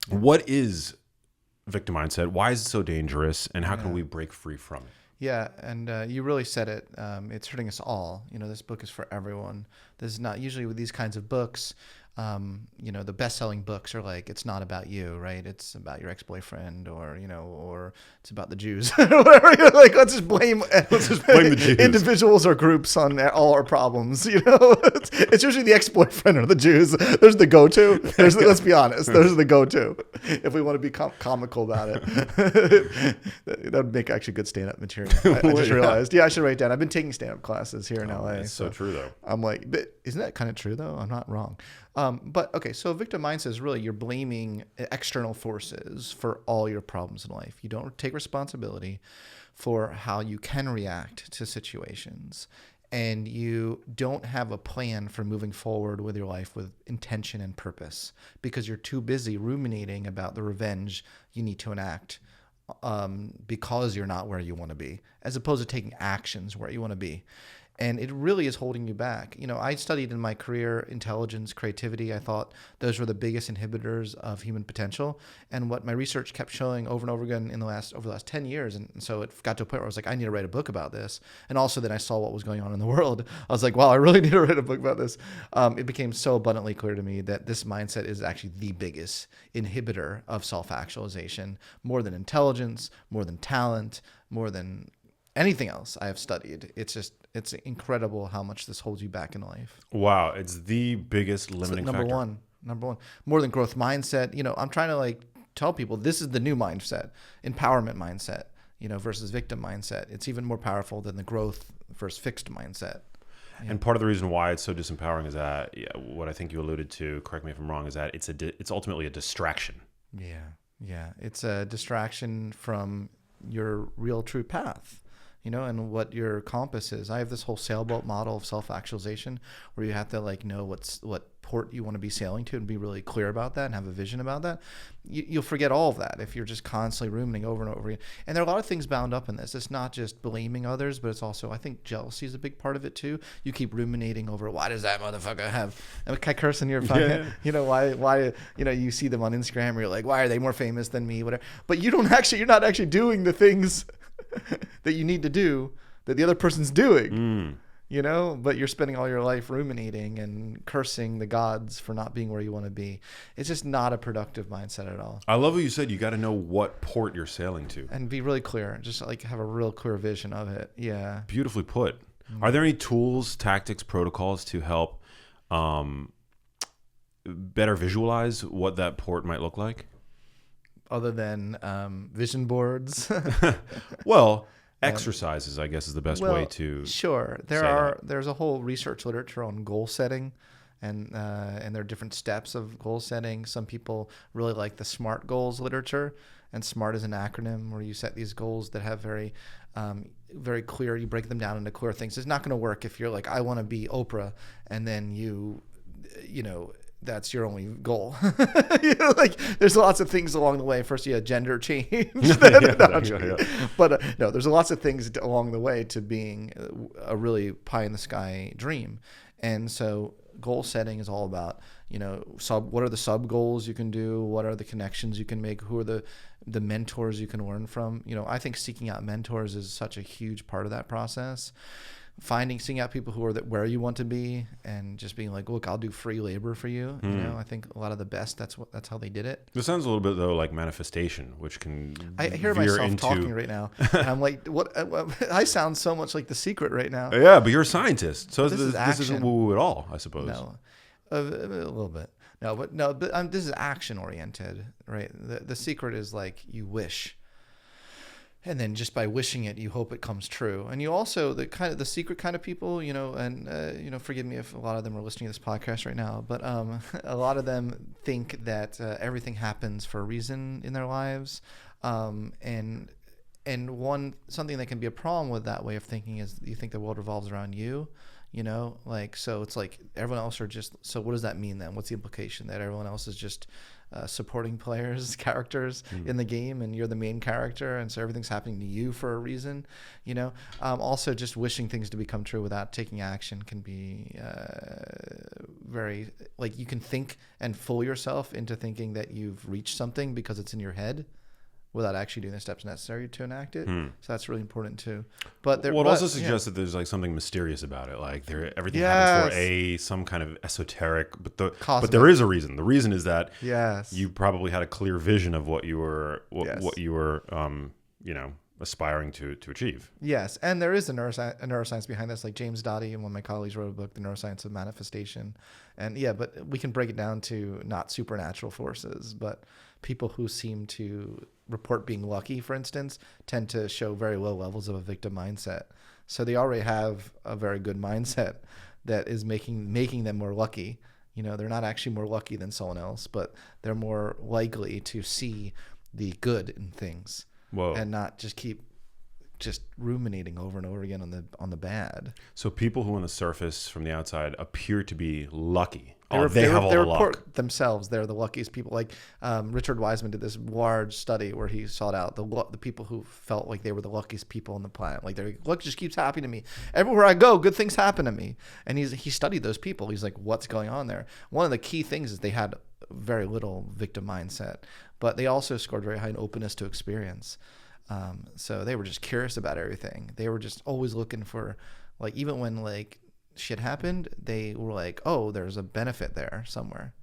What is victim mindset? Why is it so dangerous? And how can Yeah. we break free from it? Yeah, and you really said it. It's hurting us all. This book is for everyone. This is not usually with these kinds of books. The best-selling books are like, it's not about you, right? It's about your ex-boyfriend, or it's about the Jews, or whatever. Like, let's just blame the Jews. individuals or groups on all our problems. It's usually the ex-boyfriend or the Jews. There's the go-to. Let's be honest. There's the go-to. If we want to be comical about it, that would make actually good stand-up material. I just realized. Yeah, I should write it down. I've been taking stand-up classes here in LA. That's so true, though. I'm like, but isn't that kind of true though? I'm not wrong. But okay, so victim mindset is really you're blaming external forces for all your problems in life. You don't take responsibility for how you can react to situations, and you don't have a plan for moving forward with your life with intention and purpose because you're too busy ruminating about the revenge you need to enact because you're not where you want to be, as opposed to taking actions where you want to be. And it really is holding you back. I studied in my career intelligence, creativity. I thought those were the biggest inhibitors of human potential. And what my research kept showing over and over again over the last 10 years. And so it got to a point where I was like, I need to write a book about this. And also then I saw what was going on in the world. I was like, wow, I really need to write a book about this. It became so abundantly clear to me that this mindset is actually the biggest inhibitor of self-actualization, more than intelligence, more than talent, more than anything else I have studied. It's incredible how much this holds you back in life. Wow, it's the biggest limiting Number factor. one, more than growth mindset. I'm trying to tell people this is the new mindset, empowerment mindset, versus victim mindset. It's even more powerful than the growth versus fixed mindset. Yeah. And part of the reason why it's so disempowering is that what I think you alluded to, correct me if I'm wrong, is that it's ultimately a distraction. Yeah. It's a distraction from your real true path. And what your compass is. I have this whole sailboat model of self-actualization where you have to know what port you want to be sailing to and be really clear about that and have a vision about that. You'll forget all of that if you're just constantly ruminating over and over again. And there are a lot of things bound up in this. It's not just blaming others, but it's also, I think, jealousy is a big part of it too. You keep ruminating over, why does that motherfucker have? Can I curse in your podcast? Yeah. Why? You see them on Instagram, or you're like, why are they more famous than me? Whatever. But you're not actually doing the things that you need to do that the other person's doing, but you're spending all your life ruminating and cursing the gods for not being where you want to be. It's just not a productive mindset at all. I love what you said. You got to know what port you're sailing to. And be really clear. Just have a real clear vision of it. Yeah. Beautifully put. Are there any tools, tactics, protocols to help better visualize what that port might look like? Other than vision boards? Well, exercises, I guess, is the best way to. Sure. There's a whole research literature on goal setting, and there are different steps of goal setting. Some people really like the SMART goals literature, and SMART is an acronym where you set these goals that have very clear. You break them down into clear things. It's not going to work if you're like, I want to be Oprah, and then you that's your only goal. There's lots of things along the way. First, you had gender change. But no, there's lots of things along the way to being a really pie in the sky dream. And so goal setting is all about, what are the sub goals you can do? What are the connections you can make? Who are the mentors you can learn from? I think seeking out mentors is such a huge part of that process. Seeing out people who are where you want to be, and just being like, look, I'll do free labor for you. I think a lot of the best, that's how they did it. This sounds a little bit though like manifestation, which can I hear myself talking right now, and I'm like, what? I sound so much like The Secret right now. Yeah, but you're a scientist, so this isn't woo-woo at all, I suppose. No, a little bit. But this is action oriented, right? The secret is like you wish. And then just by wishing it, you hope it comes true. And you also, the secret kind of people, and forgive me if a lot of them are listening to this podcast right now, but a lot of them think that everything happens for a reason in their lives. And something that can be a problem with that way of thinking is you think the world revolves around you. So it's like everyone else are just, so what does that mean then? What's the implication that everyone else is just supporting players, characters in the game, and you're the main character, and so everything's happening to you for a reason. Also just wishing things to become true without taking action can be very, like, you can think and fool yourself into thinking that you've reached something because it's in your head, without actually doing the steps necessary to enact it. So that's really important too. But it also suggests that there's like something mysterious about it. Like everything happens for some kind of esoteric, but there is a reason. The reason is that you probably had a clear vision of what you were aspiring to achieve. Yes, and there is a neuroscience behind this. Like James Doty and one of my colleagues wrote a book, The Neuroscience of Manifestation. And but we can break it down to not supernatural forces, but people who seem to report being lucky, for instance, tend to show very low levels of a victim mindset. So they already have a very good mindset that is making them more lucky. They're not actually more lucky than someone else, but they're more likely to see the good in things. Whoa. And not just keep ruminating over and over again on the bad. So people who on the surface from the outside appear to be lucky. They report themselves they're the luckiest people. Like Richard Wiseman did this large study where he sought out the people who felt like they were the luckiest people on the planet. Like, luck just keeps happening to me. Everywhere I go, good things happen to me. And he studied those people. He's like, what's going on there? One of the key things is they had very little victim mindset, but they also scored very high in openness to experience. So they were just curious about everything. They were just always looking for, like, even when like shit happened, they were like, oh, there's a benefit there somewhere.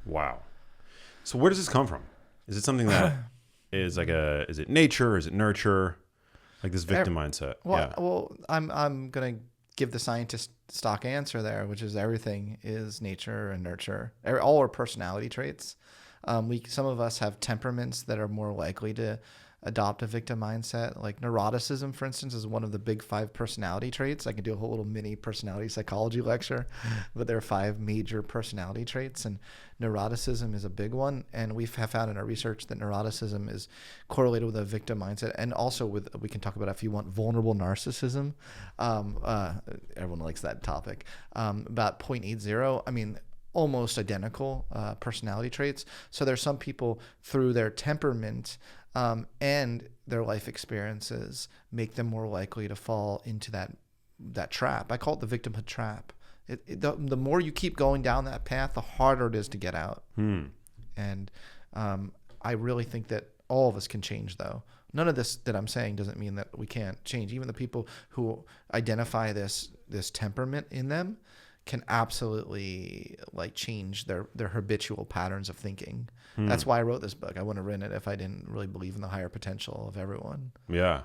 Wow. So where does this come from? Is it something that is is it nature? Is it nurture? Like this victim mindset? Well, I'm going to give the scientist stock answer there, which is everything is nature and nurture. All our personality traits. Some of us have temperaments that are more likely to adopt a victim mindset. Like neuroticism, for instance, is one of the big 5 personality traits. I can do a whole little mini personality psychology lecture, but there are 5 major personality traits, and neuroticism is a big one. And we have found in our research that neuroticism is correlated with a victim mindset, and also with, we can talk about, if you want, vulnerable narcissism. Everyone likes that topic. About 0.80. I mean, almost identical personality traits. So there's some people, through their temperament and their life experiences, make them more likely to fall into that trap. I call it the victimhood trap. The more you keep going down that path, the harder it is to get out. And I really think that all of us can change, though. None of this that I'm saying doesn't mean that we can't change. Even the people who identify this temperament in them can absolutely change their habitual patterns of thinking. That's why I wrote this book. I wouldn't have written it if I didn't really believe in the higher potential of everyone. Yeah,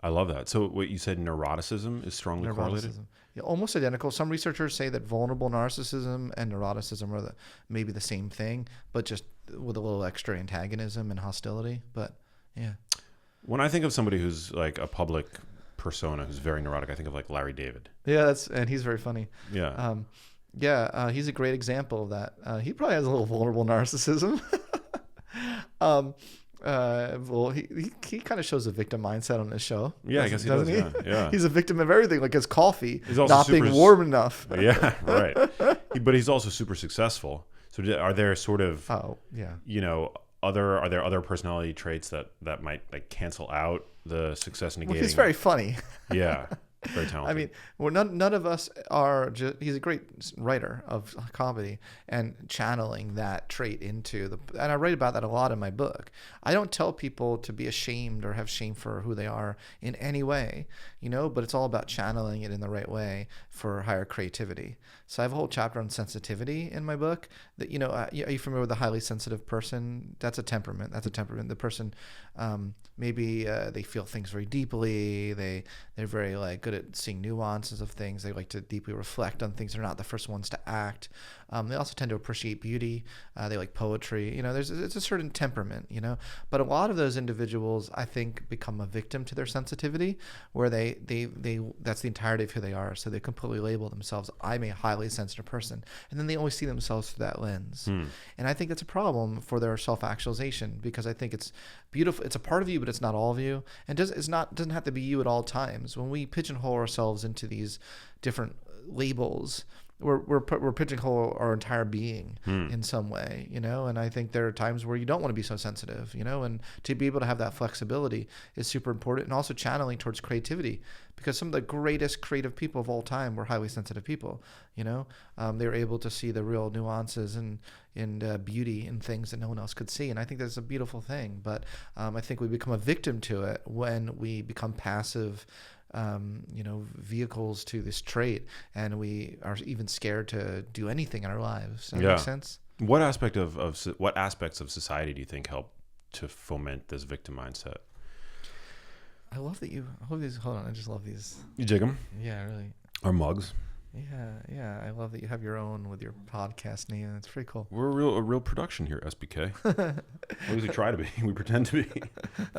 I love that. So what you said, neuroticism is strongly correlated? Yeah, almost identical. Some researchers say that vulnerable narcissism and neuroticism are maybe the same thing, but just with a little extra antagonism and hostility. But yeah. When I think of somebody who's like a public persona who's very neurotic, I think of like Larry David. Yeah, and he's very funny. Yeah. He's a great example of that. He probably has a little vulnerable narcissism. Well, he kind of shows a victim mindset on this show. Yeah, I guess he does. Yeah. He's a victim of everything, like his coffee also not being warm enough. Yeah, right. But he's also super successful. So are there sort of, are there other personality traits that might like cancel out the success negating? Well, he's very funny. Yeah. Very talented. I mean, none of us are he's a great writer of comedy, and channeling that trait into and I write about that a lot in my book. I don't tell people to be ashamed or have shame for who they are in any way, but it's all about channeling it in the right way for higher creativity. So I have a whole chapter on sensitivity in my book that, are you familiar with a highly sensitive person? That's a temperament. The person, maybe they feel things very deeply. They're very good at seeing nuances of things. They like to deeply reflect on things. They're not the first ones to act. They also tend to appreciate beauty. They like poetry. It's a certain temperament, But a lot of those individuals, I think, become a victim to their sensitivity, where they that's the entirety of who they are. So they completely label themselves, I'm a highly sensitive person. And then they always see themselves through that lens. And I think that's a problem for their self-actualization, because I think it's beautiful. It's a part of you, but it's not all of you. And doesn't have to be you at all times. When we pigeonhole ourselves into these different labels, we're pigeonhole our entire being in some way, and I think there are times where you don't want to be so sensitive, and to be able to have that flexibility is super important, and also channeling towards creativity, because some of the greatest creative people of all time were highly sensitive people. They were able to see the real nuances and beauty in things that no one else could see, and I think that's a beautiful thing. But I think we become a victim to it when we become passive vehicles to this trait, and we are even scared to do anything in our lives. Does that make sense? What aspects of society do you think help to foment this victim mindset? I love that hold on, I just love these. You dig them? Yeah, really. Our mugs. Yeah. I love that you have your own with your podcast name. It's pretty cool. We're a real production here, SBK. At least we try to be. We pretend to be.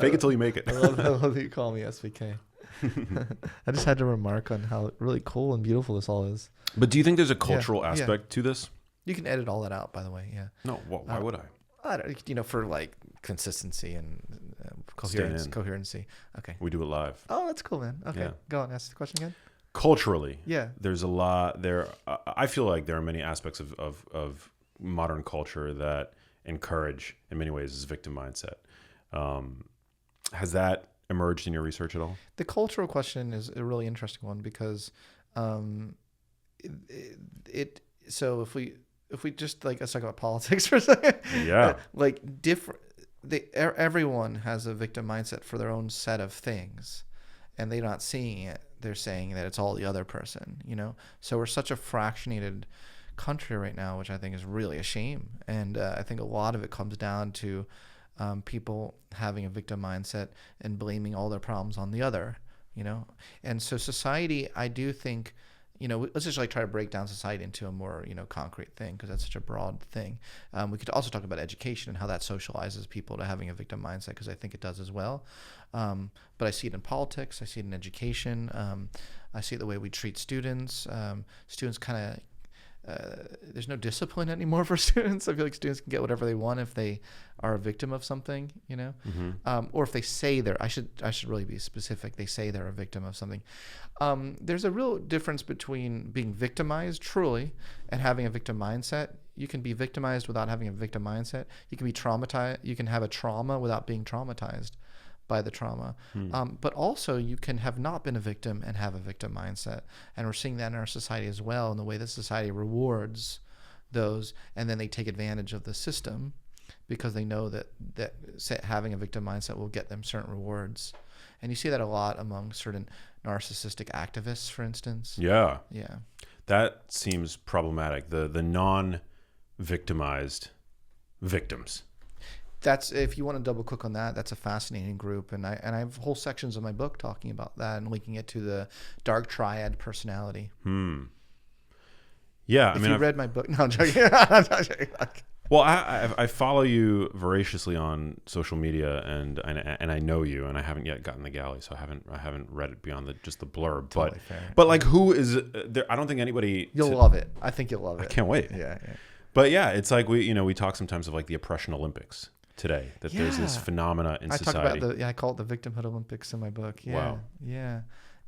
Fake it till you make it. I love that you call me SBK. I just had to remark on how really cool and beautiful this all is. But do you think there's a cultural aspect to this? You can edit all that out, by the way. Yeah. No. Why would I? I don't, for like consistency and coherency. Okay. We do it live. Oh, that's cool, man. Okay. Yeah. Go on. Ask the question again. Culturally, there's a lot there. I feel like there are many aspects of modern culture that encourage, in many ways, this victim mindset. Has that emerged in your research at all? The cultural question is a really interesting one, because so if we just let's talk about politics for a second. Yeah. Everyone has a victim mindset for their own set of things, and they're not seeing it. They're saying that it's all the other person, So we're such a fractionated country right now, which I think is really a shame. And I think a lot of it comes down to people having a victim mindset and blaming all their problems on the other, And so society, I do think, let's just try to break down society into a more, concrete thing, because that's such a broad thing. We could also talk about education and how that socializes people to having a victim mindset, because I think it does as well. But I see it in politics. I see it in education. I see it the way we treat students. Students kind of, there's no discipline anymore for students. I feel like students can get whatever they want if they are a victim of something, or if they say I should really be specific. They say they're a victim of something. There's a real difference between being victimized truly and having a victim mindset. You can be victimized without having a victim mindset. You can be traumatized. You can have a trauma without being traumatized by the trauma. But also you can have not been a victim and have a victim mindset. And we're seeing that in our society as well, in the way that society rewards those, and then they take advantage of the system because they know that having a victim mindset will get them certain rewards. And you see that a lot among certain narcissistic activists, for instance. Yeah. Yeah. That seems problematic. The non-victimized victims. That's, if you want to double click on that, that's a fascinating group, and I have whole sections of my book talking about that and linking it to the dark triad personality. Yeah, if you read my book, no, I'm joking. I'm not joking. Well, I follow you voraciously on social media, and I know you, and I haven't yet gotten the galley, so I haven't read it beyond just the blurb. Totally fair. But like, who is there? I don't think anybody. You'll love it. I think you'll love it. I can't wait. Yeah. But yeah, it's like we talk sometimes of like the oppression Olympics today, that there's this phenomena in society. I talk about I call it the victimhood Olympics in my book. Yeah. Wow.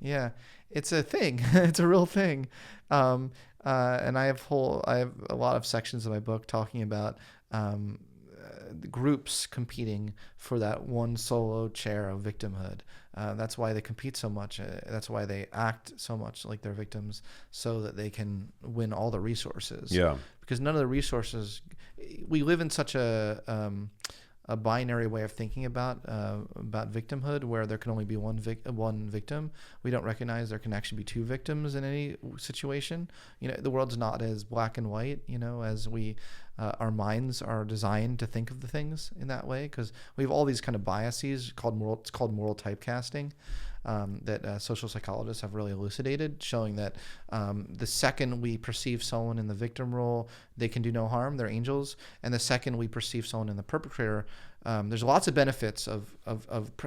Yeah. It's a thing. It's a real thing. And I have a lot of sections of my book talking about the groups competing for that one solo chair of victimhood. That's why they compete so much. That's why they act so much like they're victims, so that they can win all the resources. Yeah. Because none of the resources, we live in such a binary way of thinking about victimhood, where there can only be one victim. We don't recognize there can actually be two victims in any situation. The world's not as black and white, as we our minds are designed to think of the things in that way, because we have all these kind of biases called moral typecasting. That social psychologists have really elucidated, showing that the second we perceive someone in the victim role, they can do no harm, they're angels, and the second we perceive someone in the perpetrator, there's lots of benefits of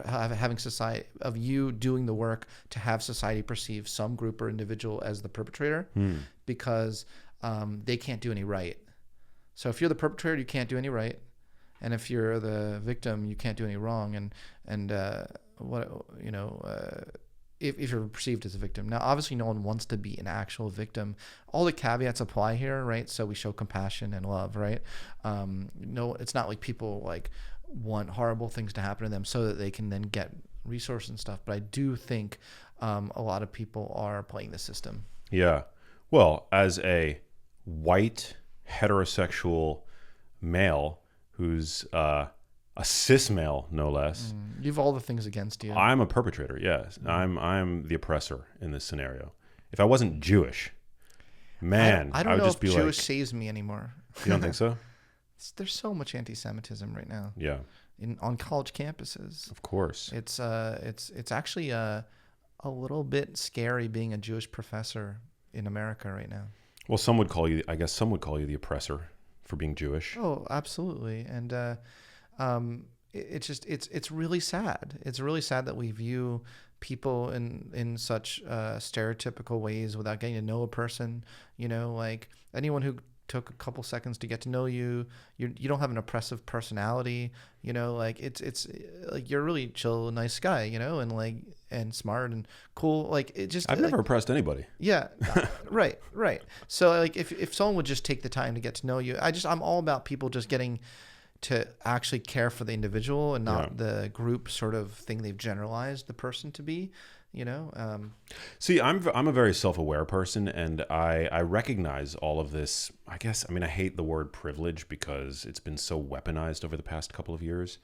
having society, of you doing the work to have society perceive some group or individual as the perpetrator, because they can't do any right. So if you're the perpetrator, you can't do any right, and if you're the victim, you can't do any wrong. And if you're perceived as a victim. Now, obviously, no one wants to be an actual victim. All the caveats apply here, right? So we show compassion and love, right? No, it's not like people like want horrible things to happen to them so that they can then get resources and stuff. But I do think a lot of people are playing the system. Yeah. Well, as a white heterosexual male who's a cis male, no less. You have all the things against you. I'm a perpetrator. Yes, I'm the oppressor in this scenario. If I wasn't Jewish, man, I don't would know just if be Jewish like, saves me anymore. you don't think so? There's so much anti-Semitism right now Yeah, on college campuses. of course. It's actually a little bit scary being a Jewish professor in America right now. Well, some would call you. I guess some would call you the oppressor for being Jewish. Oh, absolutely. And it's really sad. It's really sad that we view people in such stereotypical ways without getting to know a person. You know, like anyone who took a couple seconds to get to know you, you don't have an oppressive personality. You know, like it's like you're a really chill, nice guy. You know, and smart and cool. Like it just. I've never oppressed anybody. Yeah, right. So like if someone would just take the time to get to know you, I'm all about people just getting to actually care for the individual and not the group sort of thing they've generalized the person to be, you know? See, I'm a very self-aware person, and I recognize all of this. I guess, I mean, I hate the word privilege because it's been so weaponized over the past couple of years.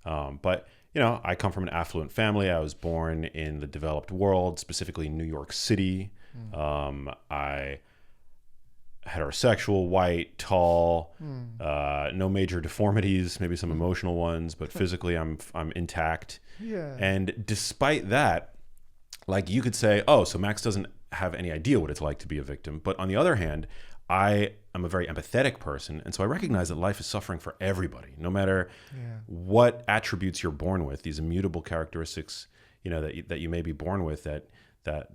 But, you know, I come from an affluent family. I was born in the developed world, specifically New York City. I heterosexual, white, tall, no major deformities, maybe some emotional ones, but physically I'm intact. Yeah. And despite that, like you could say, oh, so Max doesn't have any idea what it's like to be a victim. But on the other hand, I am a very empathetic person. And so I recognize that life is suffering for everybody, no matter what attributes you're born with, these immutable characteristics, you know, that you may be born with that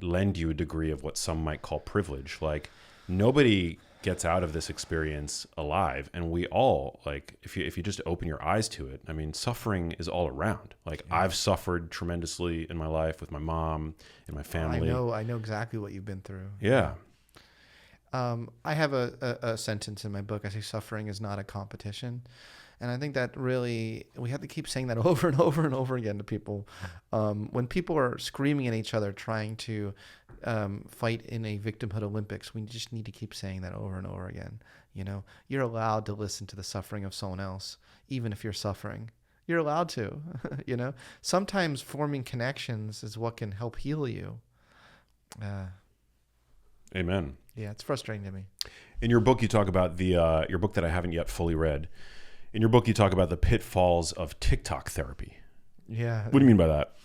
lend you a degree of what some might call privilege. Like, nobody gets out of this experience alive, and we all, like, if you just open your eyes to it, I mean, suffering is all around. Like, I've suffered tremendously in my life with my mom and my family. I know exactly what you've been through. Yeah. I have a sentence in my book. I say suffering is not a competition. And I think that really, we have to keep saying that over and over and over again to people. When people are screaming at each other, trying to fight in a victimhood Olympics, we just need to keep saying that over and over again. You know, you're allowed to listen to the suffering of someone else, even if you're suffering. You're allowed to, you know. Sometimes forming connections is what can help heal you. Amen. Yeah, it's frustrating to me. In your book, you talk about your book that I haven't yet fully read. In your book, you talk about the pitfalls of TikTok therapy. Yeah. What do you mean by that?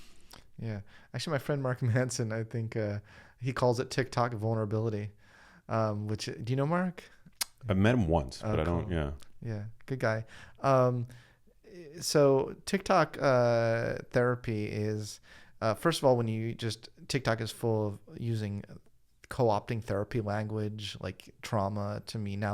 Yeah. Actually, my friend Mark Manson, I think he calls it TikTok vulnerability. Which, do you know Mark? I've met him once, but I don't. Cool. Yeah. Yeah, good guy. So TikTok therapy is, first of all, when you TikTok is full of using co-opting therapy language, like trauma to mean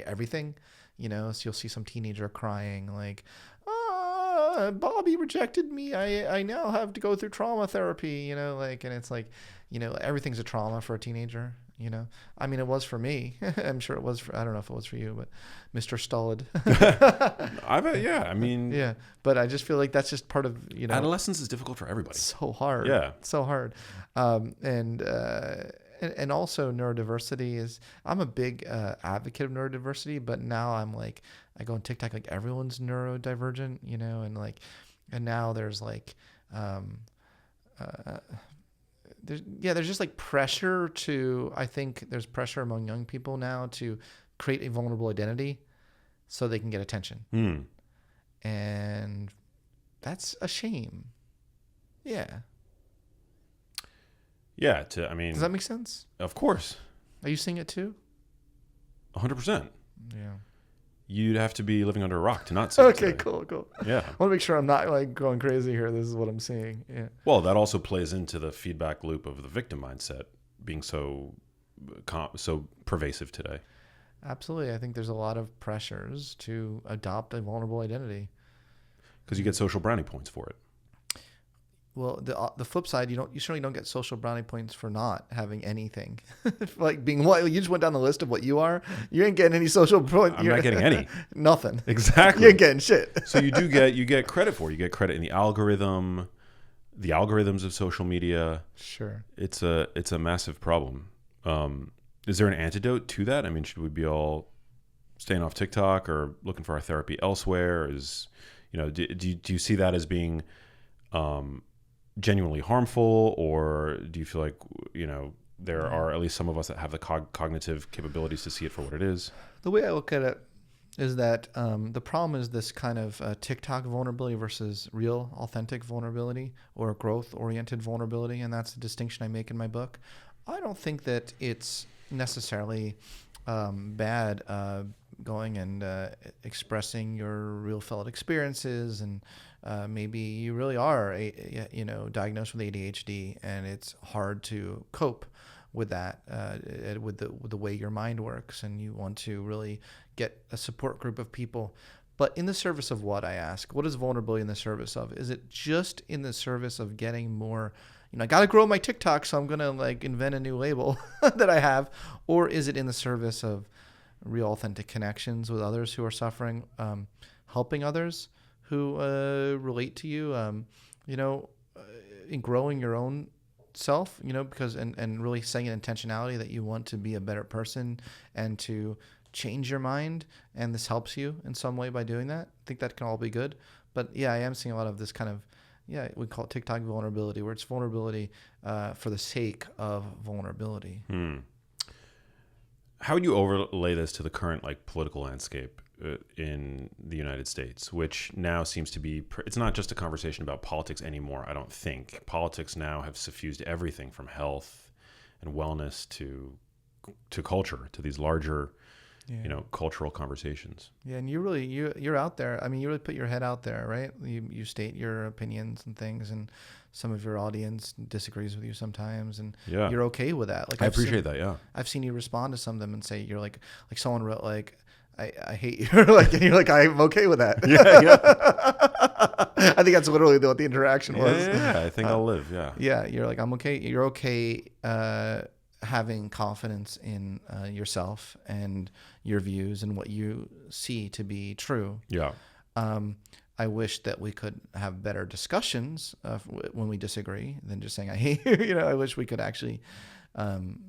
everything. You know, so you'll see some teenager crying like, Bobby rejected me. I now have to go through trauma therapy, you know, like, and it's like, you know, everything's a trauma for a teenager, you know. I mean, it was for me. I'm sure it was I don't know if it was for you, but Mr. Stolid. Yeah, I mean. Yeah, but I just feel like that's just part of, you know. Adolescence is difficult for everybody. So hard. Yeah. So hard. And also neurodiversity is, I'm a big advocate of neurodiversity, but now I'm like, I go on TikTok, like everyone's neurodivergent, you know, and now there's like, there's just like pressure I think there's pressure among young people now to create a vulnerable identity so they can get attention. And that's a shame. Yeah. Yeah, does that make sense? Of course. Are you seeing it too? 100%. Yeah. You'd have to be living under a rock to not see it Okay, today. cool. Yeah. I want to make sure I'm not like going crazy here. This is what I'm seeing. Yeah. Well, that also plays into the feedback loop of the victim mindset being so pervasive today. Absolutely. I think there's a lot of pressures to adopt a vulnerable identity. Because you get social brownie points for it. Well, the flip side, you certainly don't get social brownie points for not having anything. Like being what you just went down the list of what you are. You ain't getting any social points. I'm not getting any. Nothing. Exactly. You ain't getting shit. So you get credit for it. You get credit in the algorithms of social media. Sure. It's a massive problem. Is there an antidote to that? I mean, should we be all staying off TikTok or looking for our therapy elsewhere? Do you see that as being genuinely harmful, or do you feel like there are at least some of us that have the cognitive capabilities to see it for what it is? The way I look at it is that the problem is this kind of TikTok vulnerability versus real, authentic vulnerability or growth-oriented vulnerability, and that's the distinction I make in my book. I don't think that it's necessarily bad going and expressing your real felt experiences, and maybe you really are diagnosed with ADHD and it's hard to cope with that, with the way your mind works, and you want to really get a support group of people. But in the service of what, I ask? What is vulnerability in the service of? Is it just in the service of getting more, I got to grow my TikTok, so I'm going to invent a new label that I have? Or is it in the service of real authentic connections with others who are suffering, helping others who relate to you, in growing your own self, because and really setting an intentionality that you want to be a better person and to change your mind, and this helps you in some way by doing that. I think that can all be good. But yeah, I am seeing a lot of this kind of, we call it TikTok vulnerability, where it's vulnerability for the sake of vulnerability. How would you overlay this to the current political landscape in the United States, which now seems to be, it's not just a conversation about politics anymore, I don't think. Politics now have suffused everything from health and wellness to culture, to these larger, cultural conversations. Yeah, and you're out there. I mean, you really put your head out there, right? You state your opinions and things, and some of your audience disagrees with you sometimes, and you're okay with that. I appreciate that. Yeah, I've seen you respond to some of them and say you're like someone wrote I hate you, and you're like, I'm okay with that. I think that's literally what the interaction was. Yeah, I think I'll live. Yeah, you're like, I'm okay. You're okay having confidence in yourself and your views and what you see to be true. Yeah. I wish that we could have better discussions when we disagree than just saying I hate you. I wish we could actually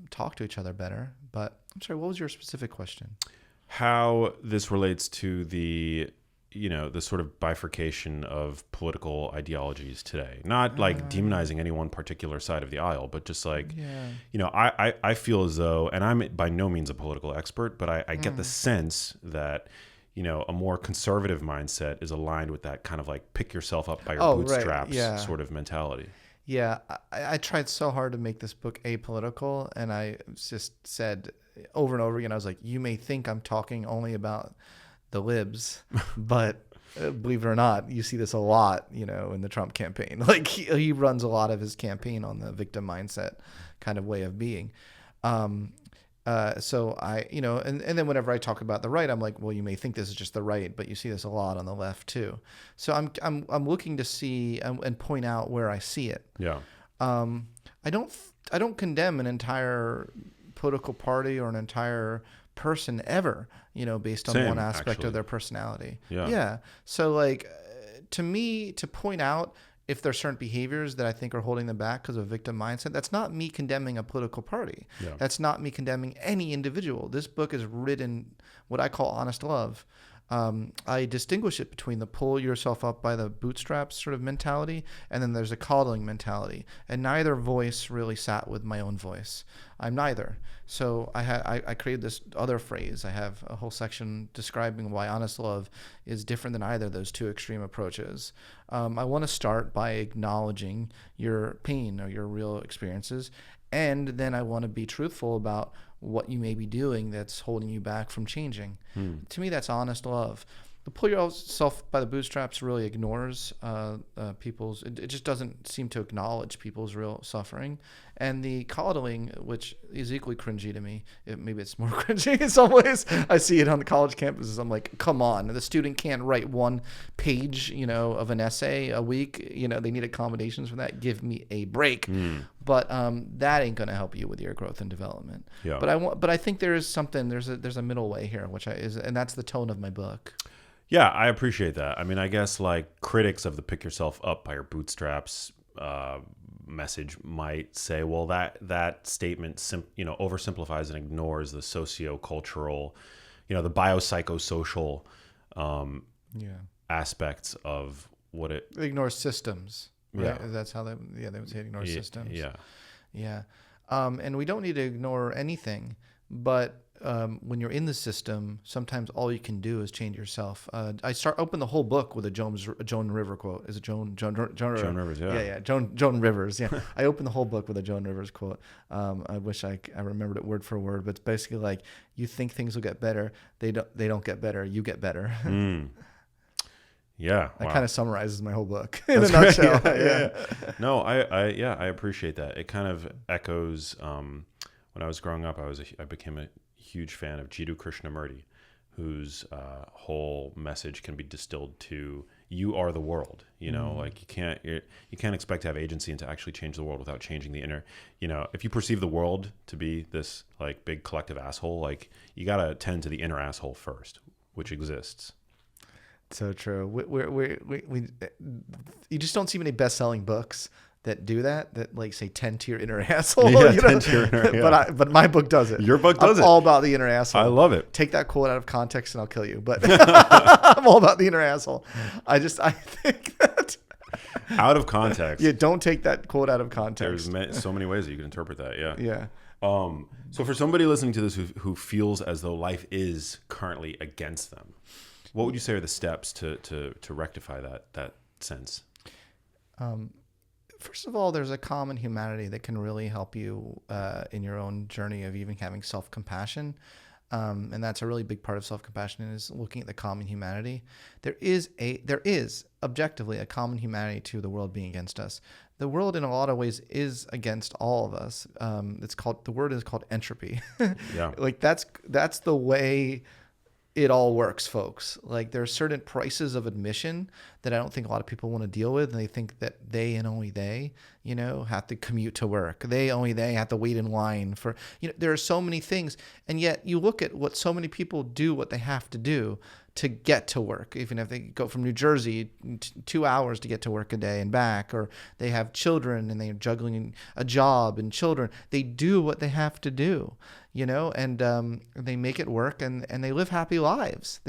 talk to each other better. But I'm sorry, what was your specific question? How this relates to the sort of bifurcation of political ideologies today. Not demonizing any one particular side of the aisle, but just I feel as though, and I'm by no means a political expert, but I get the sense that, a more conservative mindset is aligned with that kind of pick yourself up by your bootstraps sort of mentality. Yeah, I tried so hard to make this book apolitical, and I just said over and over again, I was like, you may think I'm talking only about the libs, but believe it or not, you see this a lot, in the Trump campaign. He runs a lot of his campaign on the victim mindset kind of way of being. So I, and then whenever I talk about the right, I'm like, well, you may think this is just the right, but you see this a lot on the left too. So I'm looking to see and point out where I see it. Yeah. I don't condemn an entire political party or an entire person ever, based on one aspect of their personality. Yeah. So to me, to point out if there's certain behaviors that I think are holding them back because of a victim mindset, that's not me condemning a political party. Yeah. That's not me condemning any individual. This book is written what I call honest love. I distinguish it between the pull yourself up by the bootstraps sort of mentality, and then there's a coddling mentality. And neither voice really sat with my own voice. I'm neither. So I created this other phrase. I have a whole section describing why honest love is different than either of those two extreme approaches. I want to start by acknowledging your pain or your real experiences, and then I want to be truthful about what you may be doing that's holding you back from changing. To me, that's honest love. the pull yourself by the bootstraps really ignores people's. It just doesn't seem to acknowledge people's real suffering, and the coddling, which is equally cringy to me. Maybe it's more cringy in some ways. I see it on the college campuses. I'm like, come on, the student can't write 1 page, of an essay a week. They need accommodations for that. Give me a break. But that ain't gonna help you with your growth and development. Yeah. But I think there is something. There's a middle way here, and that's the tone of my book. Yeah, I appreciate that. I mean, I guess like critics of the pick yourself up by your bootstraps message might say, well, that statement oversimplifies and ignores the socio-cultural, the biopsychosocial aspects of what it ignores systems. Right? Yeah. That's how they would say ignore systems. Yeah. And we don't need to ignore anything, but when you're in the system, sometimes all you can do is change yourself. I open the whole book with a Joan River quote. Is it Joan Rivers? Yeah. Joan Rivers. Yeah. I open the whole book with a Joan Rivers quote. I wish I remembered it word for word, but it's basically like, you think things will get better, they don't get better, you get better. Yeah, that wow. kind of summarizes my whole book in a nutshell. Yeah. No, I appreciate that. It kind of echoes. When I was growing up, I became a huge fan of Jiddu Krishnamurti, whose whole message can be distilled to you are the world. Like you can't expect to have agency and to actually change the world without changing the inner. If you perceive the world to be this like big collective asshole, like you got to tend to the inner asshole first, which exists. So true. You just don't see many best-selling books that do that like say tend to your inner asshole. Yeah, tend to your inner, yeah. But my book does it. Your book does I'm all about the inner asshole. I love it. Take that quote out of context and I'll kill you. But I'm all about the inner asshole. I think that out of context. Yeah, don't take that quote out of context. There's so many ways that you can interpret that. Yeah. Yeah. So for somebody listening to this who feels as though life is currently against them, what would you say are the steps to rectify that sense? First of all, there's a common humanity that can really help you in your own journey of even having self-compassion. And that's a really big part of self-compassion, is looking at the common humanity. There is objectively a common humanity to the world being against us. The world in a lot of ways is against all of us. The word is called entropy. Yeah. Like that's the way it all works, folks. Like there are certain prices of admission that I don't think a lot of people want to deal with. And they think that they and only they, have to commute to work. They have to wait in line for, there are so many things. And yet you look at what so many people do, what they have to do to get to work. Even if they go from New Jersey 2 hours to get to work a day and back, or they have children and they're juggling a job and children, they do what they have to do. And they make it work and they live happy lives.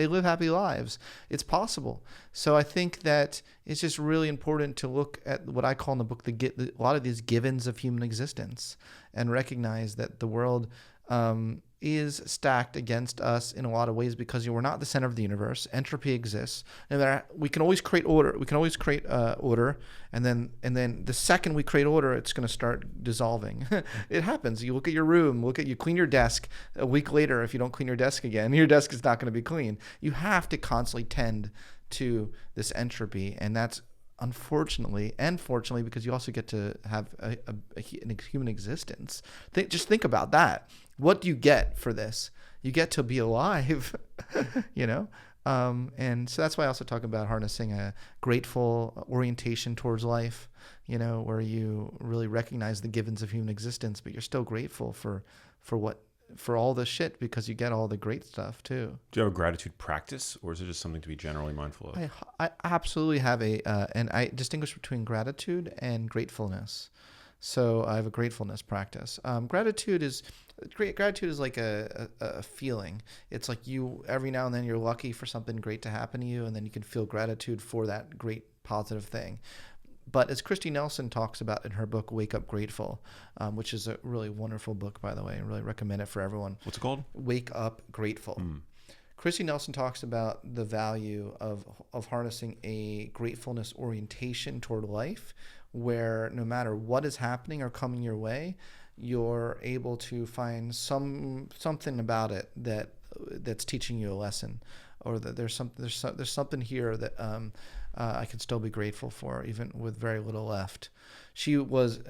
It's possible. So I think that it's just really important to look at what I call in the book, a lot of these givens of human existence, and recognize that the world is stacked against us in a lot of ways because we're not the center of the universe. Entropy exists, and we can always create order. We can always create order, and then the second we create order, it's going to start dissolving. It happens. You look at your room, you clean your desk. A week later, if you don't clean your desk again, your desk is not going to be clean. You have to constantly tend to this entropy, and that's unfortunately and fortunately, because you also get to have a human existence. Just think about that. What do you get for this? You get to be alive, and so that's why I also talk about harnessing a grateful orientation towards life, where you really recognize the givens of human existence, but you're still grateful for all the shit, because you get all the great stuff too. Do you have a gratitude practice, or is it just something to be generally mindful of? I absolutely have and I distinguish between gratitude and gratefulness. So I have a gratefulness practice. Gratitude is like a feeling. It's like every now and then you're lucky for something great to happen to you, and then you can feel gratitude for that great positive thing. But as Christy Nelson talks about in her book, Wake Up Grateful, which is a really wonderful book, by the way. I really recommend it for everyone. What's it called? Wake Up Grateful. Christy Nelson talks about the value of harnessing a gratefulness orientation toward life, where no matter what is happening or coming your way, you're able to find something about it that's teaching you a lesson, or that there's something here that I can still be grateful for, even with very little left. She was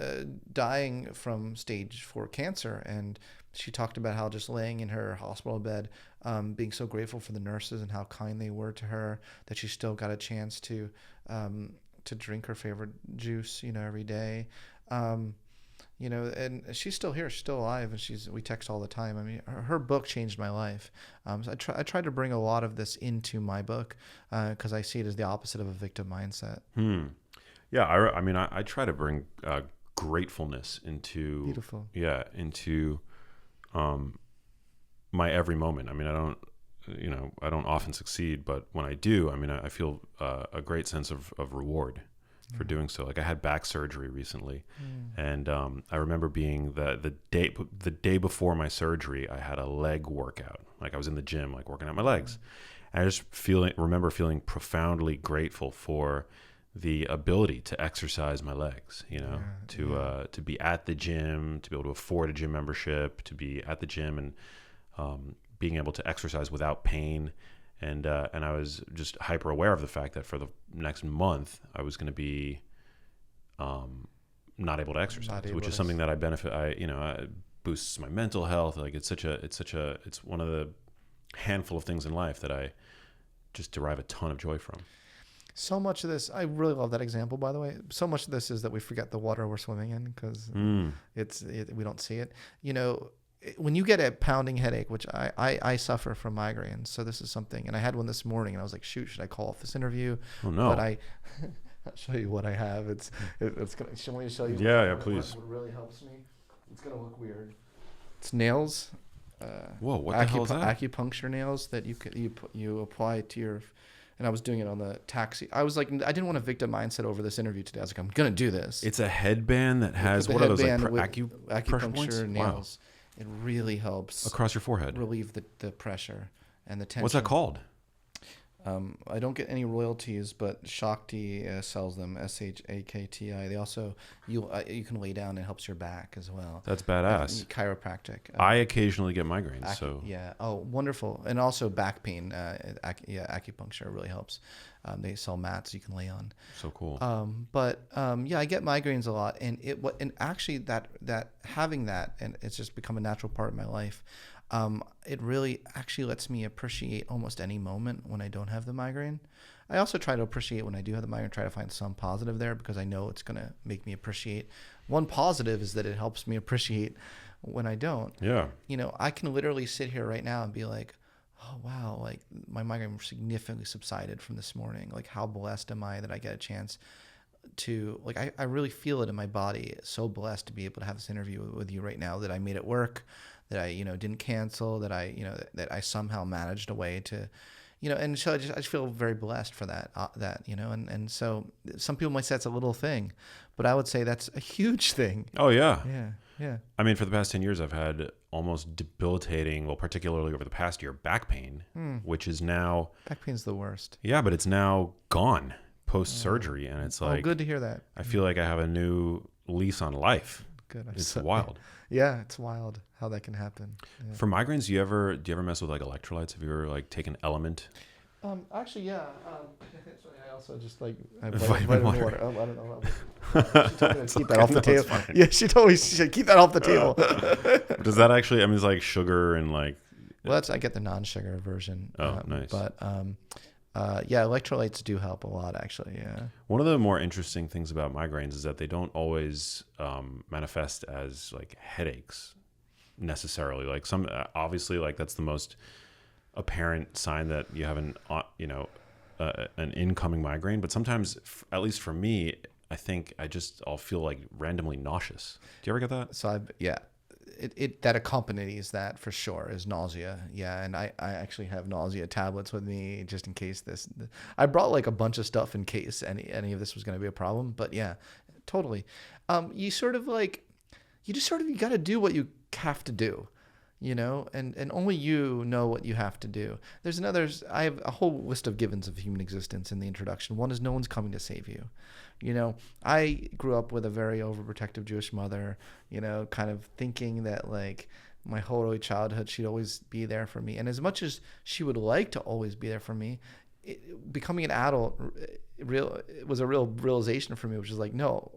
dying from stage 4 cancer, and she talked about how just laying in her hospital bed, being so grateful for the nurses and how kind they were to her, that she still got a chance to drink her favorite juice, every day. And she's still here, she's still alive, and we text all the time. I mean, her book changed my life. So I try to bring a lot of this into my book because I see it as the opposite of a victim mindset. Yeah, I mean, I try to bring gratefulness into Beautiful. Yeah, into my every moment. I mean, I don't often succeed, but when I do, I mean, I feel a great sense of reward for doing so. Like I had back surgery recently, and I remember being the day before my surgery, I had a leg workout. Like I was in the gym, like working out my legs, and I just remember feeling profoundly grateful for the ability to exercise my legs, to be at the gym, to be able to afford a gym membership, to be at the gym and being able to exercise without pain. And I was just hyper aware of the fact that for the next month I was going to be not able to exercise, which is something that I benefit. It boosts my mental health. Like it's one of the handful of things in life that I just derive a ton of joy from. So much of this, I really love that example, by the way. So much of this is that we forget the water we're swimming in because we don't see it. When you get a pounding headache, which I suffer from migraines, so this is something, and I had one this morning, and I was like, shoot, should I call off this interview? Oh no! But I'll show you what I have. It's gonna. Should I show you? Yeah, please. What really helps me. It's gonna look weird. It's nails. Whoa! What the hell is that? Acupuncture nails that you apply to your. And I was doing it on the taxi. I was like, I didn't want a victim mindset over this interview today. I was like, I'm gonna do this. It's a headband that has what are those, like acupuncture points? Nails. Wow. It really helps across your forehead, relieve the pressure and the tension. What's that called? I don't get any royalties, but Shakti sells them. Shakti. They also you can lay down. It helps your back as well. That's badass. Chiropractic. I occasionally get migraines. So yeah. Oh, wonderful. And also back pain. Acupuncture really helps. They sell mats you can lay on. So cool. I get migraines a lot, and actually that having that, and it's just become a natural part of my life. It really actually lets me appreciate almost any moment when I don't have the migraine. I also try to appreciate when I do have the migraine, try to find some positive there because I know it's going to make me appreciate. One positive is that it helps me appreciate when I don't. Yeah. I can literally sit here right now and be like, oh, wow, like my migraine significantly subsided from this morning. Like how blessed am I that I get a chance to, like, I really feel it in my body. So blessed to be able to have this interview with you right now, that I made it work, that I, didn't cancel, that I, that I somehow managed a way to, and so I just feel very blessed for that, and so some people might say it's a little thing, but I would say that's a huge thing. Oh yeah. Yeah. Yeah. I mean, for the past 10 years, I've had almost debilitating, well, particularly over the past year, back pain, which is now... Back pain's the worst. Yeah, but it's now gone post-surgery, and it's like... Oh, good to hear that. I feel like I have a new lease on life. Good. It's wild. Yeah, it's wild how that can happen. Yeah. For migraines, do you ever mess with like electrolytes? Have you ever like taken Element? Actually, yeah. I also just like vitamin water. I don't know. She told me to keep that off the table. Yeah, she told me she said keep that off the table. Does that actually? I mean, it's like sugar and like. Well, I get the non-sugar version. Oh, nice. But electrolytes do help a lot, actually. Yeah. One of the more interesting things about migraines is that they don't always manifest as like headaches necessarily. Like some, obviously, like that's the most apparent sign that you have an incoming migraine. But sometimes, at least for me, I think I'll feel like randomly nauseous. Do you ever get that? So it that accompanies that for sure is nausea. Yeah. And I actually have nausea tablets with me just in case I brought like a bunch of stuff in case any of this was going to be a problem, but yeah, totally. You got to do what you have to do, and only you know what you have to do. I have a whole list of givens of human existence in the introduction. One is no one's coming to save you. I grew up with a very overprotective Jewish mother, kind of thinking that like my whole early childhood. She'd always be there for me. And as much as she would like to always be there for me, becoming an adult it was a real realization for me, which is like, no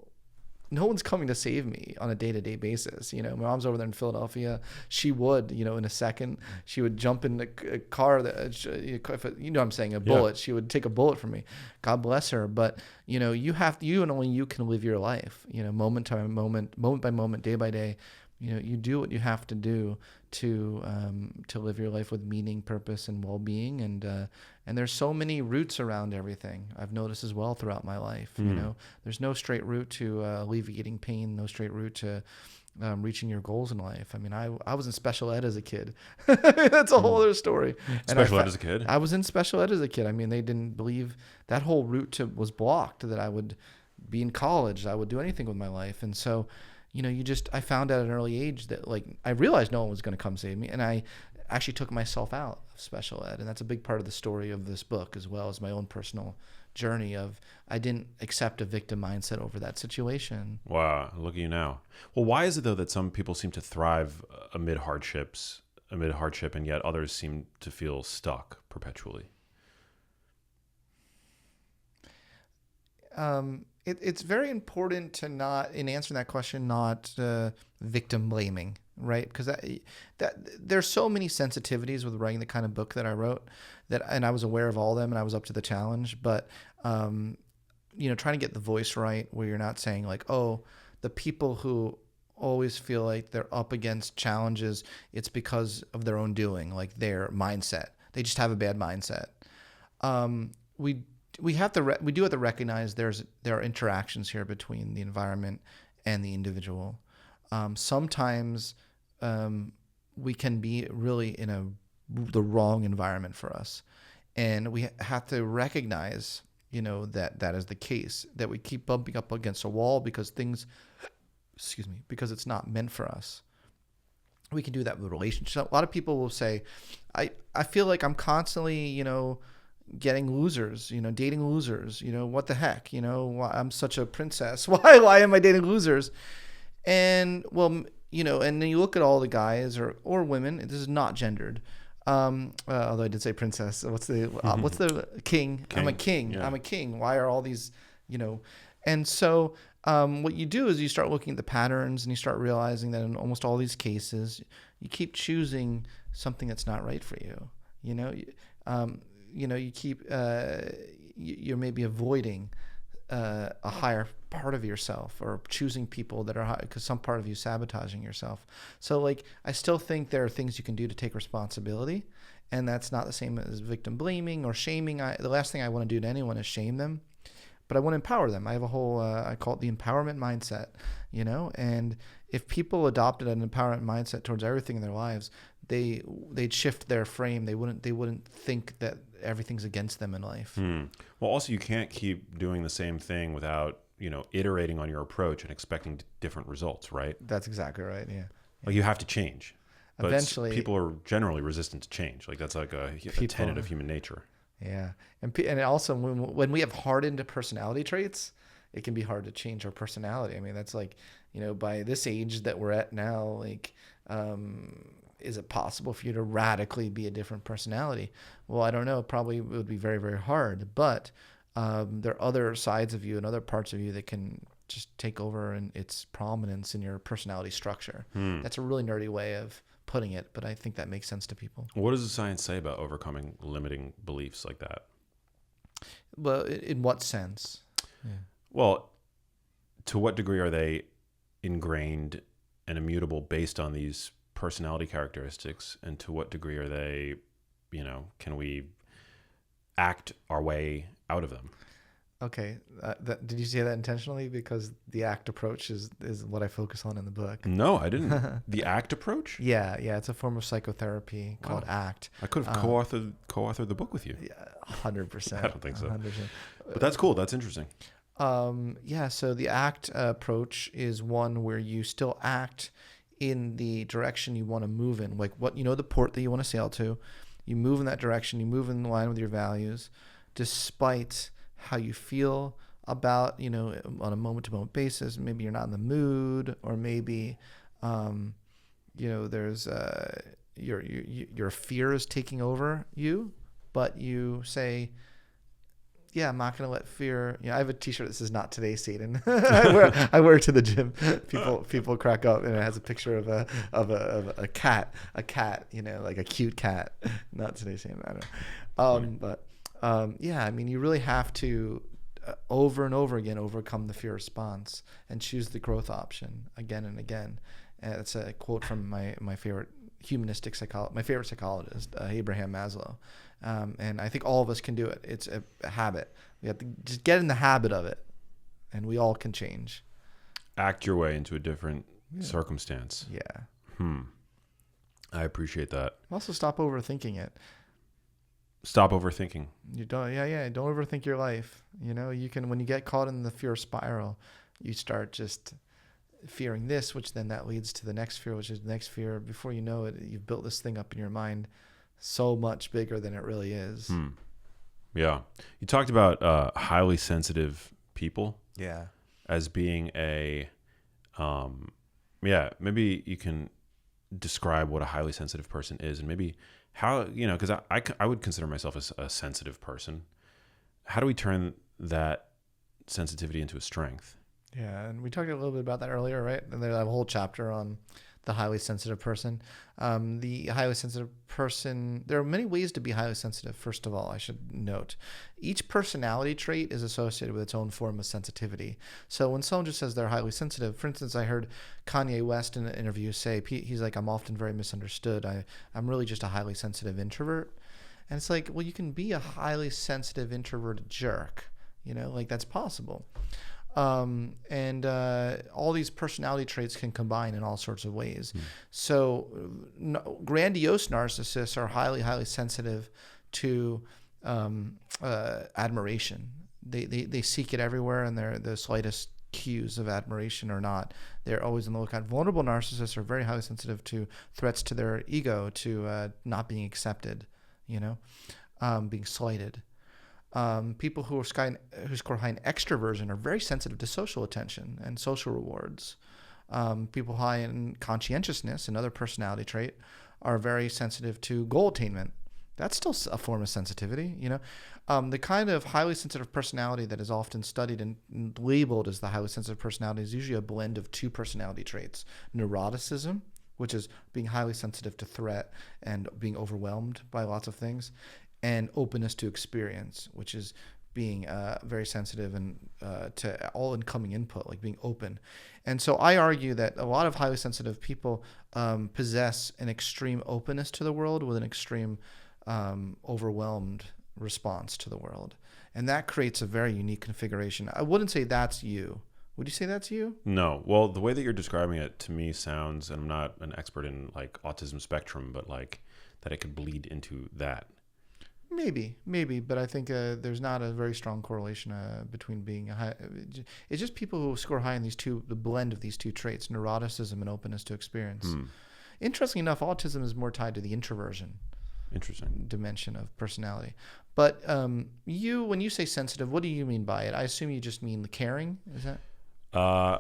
one's coming to save me on a day-to-day basis. My mom's over there in Philadelphia. She would, in a second, she would jump in the car that, what I'm saying, a bullet. Yeah. She would take a bullet from me. God bless her. But, you and only you can live your life, moment by moment, day by day. You do what you have to do to live your life with meaning, purpose, and well-being. And there's so many routes around everything. I've noticed as well throughout my life. There's no straight route to alleviating pain. No straight route to reaching your goals in life. I mean, I was in special ed as a kid. That's a whole other story. Special ed as a kid? I was in special ed as a kid. I mean, they didn't believe that whole route was blocked. That I would be in college. I would do anything with my life. And so, I found out at an early age that, like, I realized no one was going to come save me. And I actually took myself out of special ed. And that's a big part of the story of this book, as well as my own personal journey of I didn't accept a victim mindset over that situation. Wow. Look at you now. Well, why is it, though, that some people seem to thrive amid hardship, and yet others seem to feel stuck perpetually? It's very important to not, in answering that question, not victim blaming, right? Because that there's so many sensitivities with writing the kind of book that I wrote, and I was aware of all of them, and I was up to the challenge. But trying to get the voice right, where you're not saying like, oh, the people who always feel like they're up against challenges, it's because of their own doing, like their mindset. They just have a bad mindset. We do have to recognize there are interactions here between the environment and the individual. Sometimes we can be really in the wrong environment for us, and we have to recognize that is the case, that we keep bumping up against a wall because because it's not meant for us. We can do that with relationships. A lot of people will say, I feel like I'm constantly getting losers, dating losers, what the heck, I'm such a princess. Why am I dating losers? And well, and then you look at all the guys or women, this is not gendered. Although I did say princess. What's the king? I'm a king. Yeah. I'm a king. Why are all these, and so, what you do is you start looking at the patterns and you start realizing that in almost all these cases, you keep choosing something that's not right for you. You keep you're maybe avoiding a higher part of yourself, or choosing people that are high because some part of you sabotaging yourself. So like, I still think there are things you can do to take responsibility, and that's not the same as victim blaming or shaming. The last thing I want to do to anyone is shame them, but I want to empower them. I have a whole I call it the empowerment mindset, and if people adopted an empowerment mindset towards everything in their lives, they'd shift their frame. They wouldn't think that everything's against them in life. Well, also, you can't keep doing the same thing without iterating on your approach and expecting different results, right? That's exactly right. Yeah. Like, you have to change. But eventually, people are generally resistant to change. Like, that's like a tenet of human nature. Yeah, and also when we have hardened personality traits, it can be hard to change our personality. I mean, that's like, by this age that we're at now, like, is it possible for you to radically be a different personality? Well, I don't know. Probably it would be very, very hard. But there are other sides of you and other parts of you that can just take over in its prominence in your personality structure. That's a really nerdy way of putting it, but I think that makes sense to people. What does the science say about overcoming limiting beliefs like that? Well, in what sense? Yeah. Well, to what degree are they ingrained and immutable based on these personality characteristics, and to what degree are they, can we act our way out of them? Okay. Did you say that intentionally? Because the ACT approach is what I focus on in the book. No, I didn't. The ACT approach? Yeah. It's a form of psychotherapy called ACT. I could have co-authored the book with you. Yeah, 100%. I don't think so. 100%. But that's cool. That's interesting. So the ACT approach is one where you still act in the direction you want to move in. Like the port that you want to sail to. You move in that direction. You move in line with your values, despite how you feel about, on a moment-to-moment basis. Maybe you're not in the mood, or maybe, there's your fear is taking over you, but you say, yeah, I'm not going to let fear. I have a T-shirt that says "Not today, Satan." I wear it to the gym. People crack up, and it has a picture of a cat, like a cute cat. Not today, Satan. I don't know. Yeah, I mean, you really have to over and over again overcome the fear response and choose the growth option again and again. And it's a quote from my favorite psychologist, Abraham Maslow. And I think all of us can do it. It's a habit. We have to just get in the habit of it, and we all can change. Act your way into a different circumstance. Yeah. I appreciate that. Also, stop overthinking it. Stop overthinking. You don't. Yeah. Don't overthink your life. You can, when you get caught in the fear spiral, you start just fearing this, which then that leads to the next fear, which is the next fear. Before you know it, you've built this thing up in your mind so much bigger than it really is. Yeah. You talked about highly sensitive people. Yeah. As being maybe you can describe what a highly sensitive person is, and maybe how, because I would consider myself a sensitive person. How do we turn that sensitivity into a strength? Yeah, and we talked a little bit about that earlier, right? And there's a whole chapter on the highly sensitive person. The highly sensitive person, there are many ways to be highly sensitive. First of all, I should note, each personality trait is associated with its own form of sensitivity. So when someone just says they're highly sensitive, for instance, I heard Kanye West in an interview say, he's like, I'm often very misunderstood. I'm really just a highly sensitive introvert. And it's like, well, you can be a highly sensitive introverted jerk, like that's possible. And all these personality traits can combine in all sorts of ways. So grandiose narcissists are highly, highly sensitive to admiration. They seek it everywhere, and the slightest cues of admiration or not, they're always on the lookout. Vulnerable narcissists are very highly sensitive to threats to their ego, to not being accepted, being slighted. People who score high in extroversion are very sensitive to social attention and social rewards. People high in conscientiousness, another personality trait, are very sensitive to goal attainment. That's still a form of sensitivity, The kind of highly sensitive personality that is often studied and labeled as the highly sensitive personality is usually a blend of two personality traits: neuroticism, which is being highly sensitive to threat and being overwhelmed by lots of things, and openness to experience, which is being very sensitive and to all incoming input, like being open. And so I argue that a lot of highly sensitive people possess an extreme openness to the world with an extreme overwhelmed response to the world. And that creates a very unique configuration. I wouldn't say that's you. Would you say that's you? No. Well, the way that you're describing it to me sounds, and I'm not an expert in like autism spectrum, but like that it could bleed into that. Maybe, but I think there's not a very strong correlation between being high. It's just people who score high in the blend of these two traits: neuroticism and openness to experience. Interestingly enough, autism is more tied to the introversion dimension of personality. But when you say sensitive, what do you mean by it? I assume you just mean the caring. Is that? I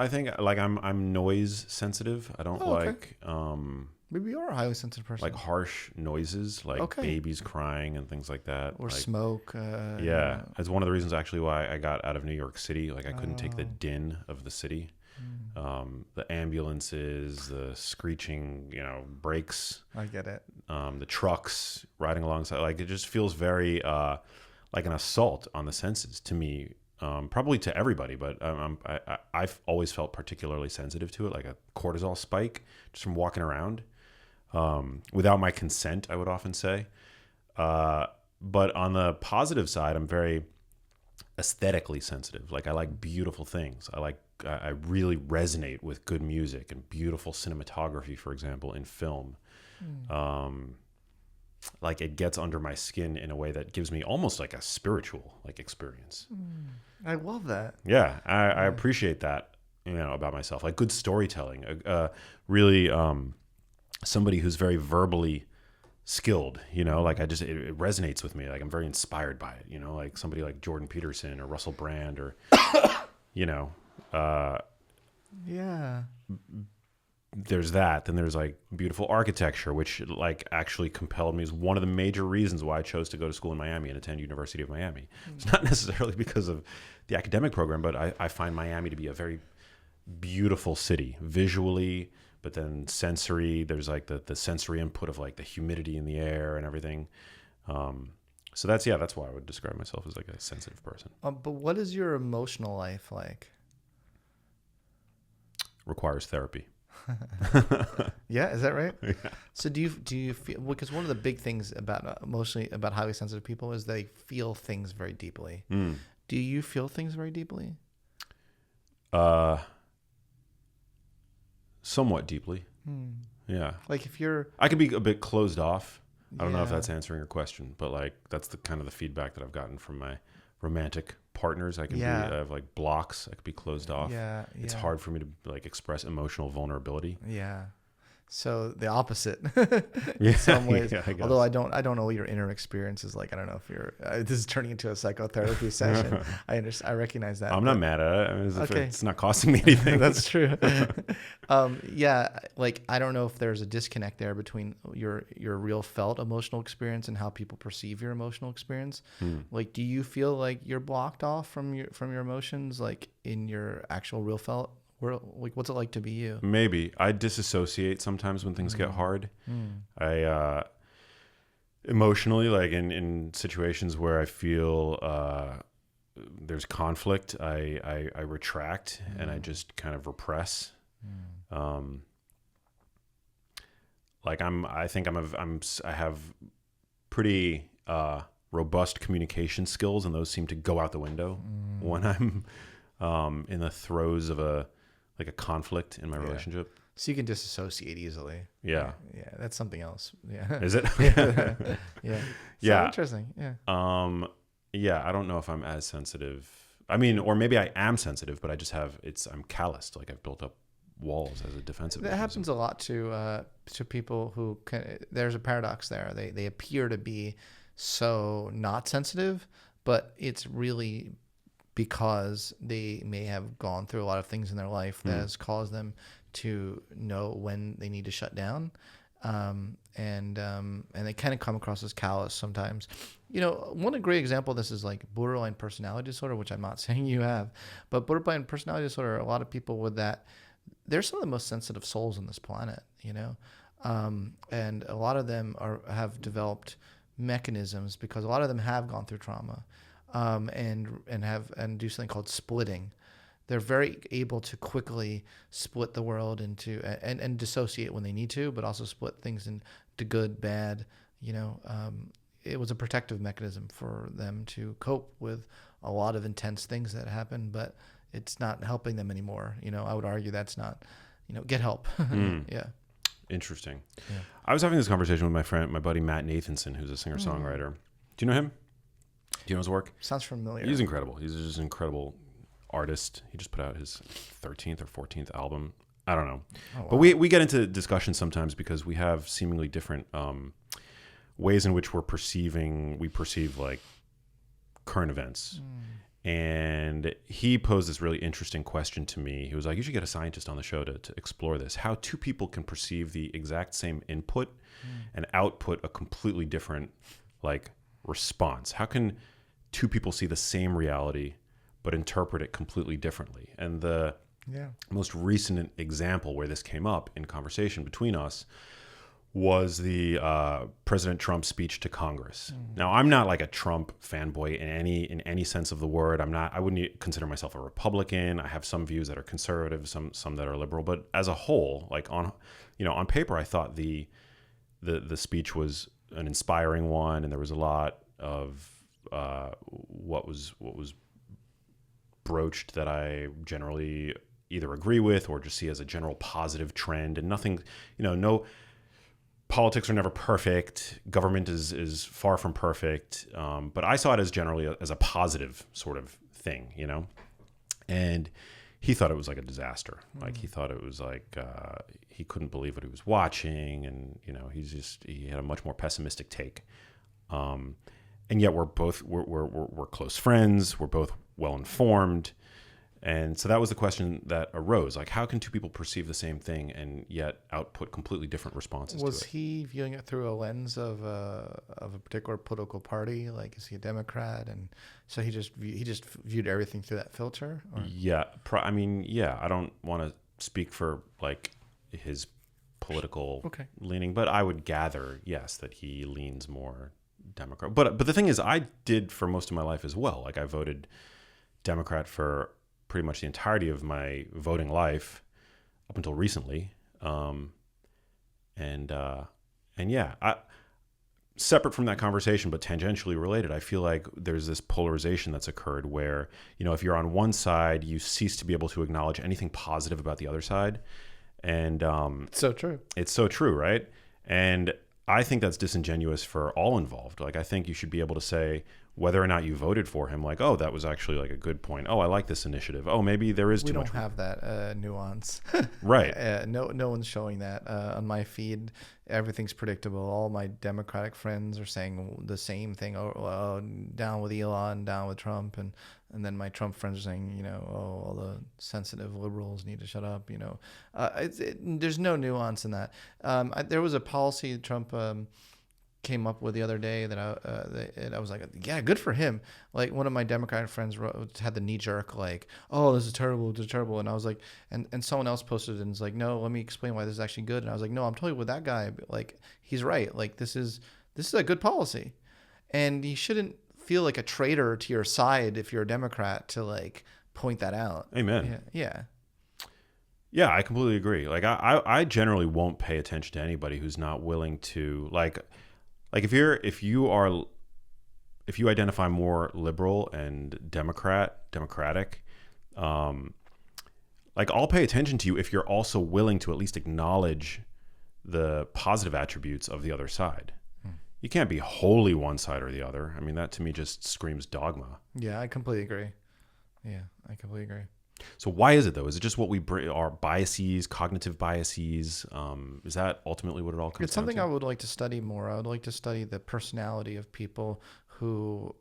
think like I'm noise sensitive. I don't like. Maybe you are a highly sensitive person. Like harsh noises, like babies crying and things like that. Or like, smoke. Yeah. That's one of the reasons actually why I got out of New York City. Like I couldn't take the din of the city. The ambulances, the screeching, brakes. I get it. The trucks riding alongside. Like it just feels very like an assault on the senses to me. Probably to everybody, but I've always felt particularly sensitive to it, like a cortisol spike just from walking around. Without my consent, I would often say. But on the positive side, I'm very aesthetically sensitive. Like I like beautiful things. I really resonate with good music and beautiful cinematography, for example, in film. Like it gets under my skin in a way that gives me almost like a spiritual like experience. I love that. Yeah, I appreciate that, about myself. Like good storytelling, really somebody who's very verbally skilled, like it resonates with me. Like I'm very inspired by it, like somebody like Jordan Peterson or Russell Brand or, Yeah. there's that. Then there's like beautiful architecture, which like actually compelled me. Is one of the major reasons why I chose to go to school in Miami and attend University of Miami. It's not necessarily because of the academic program, but I find Miami to be a very beautiful city visually, but then sensory. There's like the sensory input of like the humidity in the air and everything. So that's why I would describe myself as like a sensitive person. But what is your emotional life like? Requires therapy. Yeah, is that right? Yeah. So do you feel, because one of the big things about emotionally about highly sensitive people is they feel things very deeply. Do you feel things very deeply? Somewhat deeply. Yeah. Like if you're, I could be a bit closed off. I don't know if Yeah. that's answering your question, but like that's the kind of the feedback that I've gotten from my romantic partners. I have like blocks. I could be closed off. Yeah, It's yeah. hard for me to like express emotional vulnerability. Yeah. So the opposite Yeah, in some ways. yeah, I guess. Although I don't know what your inner experience is like. I don't know if you're, this is turning into a psychotherapy session. I recognize that. I'm not mad at it. I mean, Okay. it's not costing me anything. That's true. Yeah, like I don't know if there's a disconnect there between your real felt emotional experience and how people perceive your emotional experience. Like, do you feel like you're blocked off from your emotions, like in your actual real felt world? Like, what's it like to be you? Maybe I disassociate sometimes when things get hard. I emotionally, like in situations where I feel there's conflict, I retract and I just kind of repress. Like I have pretty robust communication skills, and those seem to go out the window when I'm in the throes of a conflict in my relationship. So you can disassociate easily. Yeah. Yeah, that's something else. Yeah. Is it? Yeah. Yeah. Yeah. Interesting. Yeah. Yeah, I don't know if I'm as sensitive. I mean, or maybe I am sensitive, but I just I'm calloused. Like I've built up walls as a defensive That mechanism. happens a lot to people who there's a paradox there. They appear to be so not sensitive, but it's really because they may have gone through a lot of things in their life that has caused them to know when they need to shut down. And they kind of come across as callous sometimes. You know, one great example of this is like borderline personality disorder, which I'm not saying you have, but borderline personality disorder, a lot of people with that, they're some of the most sensitive souls on this planet, you know? And a lot of them have developed mechanisms because a lot of them have gone through trauma, and do something called splitting. They're very able to quickly split the world into and dissociate when they need to, but also split things into good, bad. You know, it was a protective mechanism for them to cope with a lot of intense things that happen, but it's not helping them anymore. You know, I would argue that's not, get help. Yeah. Interesting. Yeah. I was having this conversation with my buddy Matt Nathanson, who's a singer-songwriter. Do you know him? Do you know his work? Sounds familiar. He's incredible. He's just an incredible artist. He just put out his 13th or 14th album. I don't know. Oh, wow. But we get into discussion sometimes because we have seemingly different ways in which we perceive like current events. And he posed this really interesting question to me. He was like, you should get a scientist on the show to explore this, how two people can perceive the exact same input and output a completely different like response. How can two people see the same reality but interpret it completely differently? And the most recent example where this came up in conversation between us was the President Trump's speech to Congress. Now, I'm not like a Trump fanboy in any sense of the word. I wouldn't consider myself a Republican. I have some views that are conservative, some that are liberal. But as a whole, like on paper, I thought the speech was an inspiring one, and there was a lot of what was broached that I generally either agree with or just see as a general positive trend. And nothing, no. Politics are never perfect. Government is far from perfect. But I saw it as generally as a positive sort of thing, And he thought it was like a disaster. Like he thought it was like he couldn't believe what he was watching, and he had a much more pessimistic take. And yet we're close friends. We're both well informed, And so that was the question that arose. Like, how can two people perceive the same thing and yet output completely different responses Was to it? he viewing it through a lens of a particular political party? Like, is he a Democrat? And so he just viewed everything through that filter? Or? Yeah. I mean, yeah, I don't want to speak for like his political Okay. leaning, but I would gather, yes, that he leans more Democrat. But the thing is, I did for most of my life as well. Like, I voted Democrat for pretty much the entirety of my voting life up until recently. And yeah, separate from that conversation, but tangentially related, I feel like there's this polarization that's occurred where, if you're on one side, you cease to be able to acknowledge anything positive about the other side. And So true. it's so true, right? And I think that's disingenuous for all involved. Like, I think you should be able to say whether or not you voted for him, like, oh, that was actually like a good point. Oh, I like this initiative. Oh, maybe there is We too don't much. have that nuance. Right. No one's showing that on my feed. Everything's predictable. All my Democratic friends are saying the same thing. Oh, down with Elon, down with Trump, and then my Trump friends are saying, oh, all the sensitive liberals need to shut up. There's no nuance in that. There was a policy Trump came up with the other day that I was like, yeah, good for him. Like, one of my Democratic friends had the knee jerk, like, oh, this is terrible, and I was like, and someone else posted it and was like, no, let me explain why this is actually good. And I was like, no, I'm totally with that guy. Like, he's right. Like, this is a good policy, and you shouldn't feel like a traitor to your side if you're a Democrat to like point that out. Amen. Yeah. Yeah, I completely agree. Like, I generally won't pay attention to anybody who's not willing to like if you identify more liberal and democratic, like, I'll pay attention to you if you're also willing to at least acknowledge the positive attributes of the other side. You can't be wholly one side or the other. I mean, that to me just screams dogma. Yeah, I completely agree. Yeah, I completely agree. So why is it though? Is it just what we bring, our biases, cognitive biases? Is that ultimately what it all comes down to? It's something I would like to study more. I would like to study the personality of people who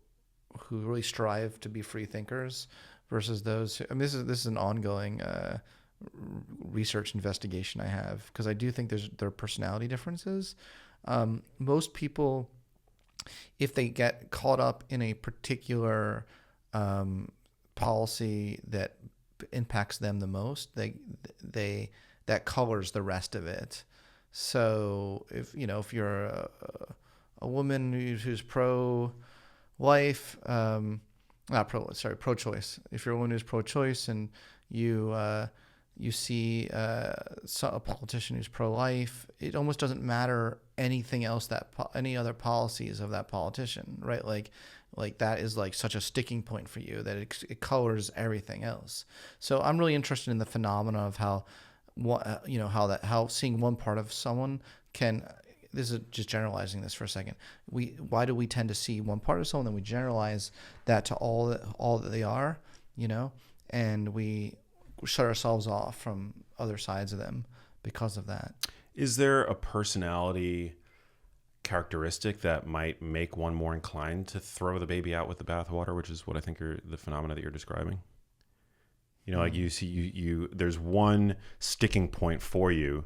really strive to be free thinkers versus those. I mean, this is an ongoing research investigation I have, because I do think there are personality differences. Most people, if they get caught up in a particular policy that impacts them the most, they that colors the rest of it. So if you're a woman who's pro-life, pro-choice. If you're a woman who's pro-choice and you see a politician who's pro-life, it almost doesn't matter anything else any other policies of that politician, right? Like that is like such a sticking point for you that it colors everything else. So I'm really interested in the phenomena of how seeing one part of someone can. This is just generalizing this for a second. Why do we tend to see one part of someone, then we generalize that to all that they are, and we shut ourselves off from other sides of them because of that. Is there a personality characteristic that might make one more inclined to throw the baby out with the bathwater, which is what I think the phenomena that you're describing? Like you see, there's one sticking point for you,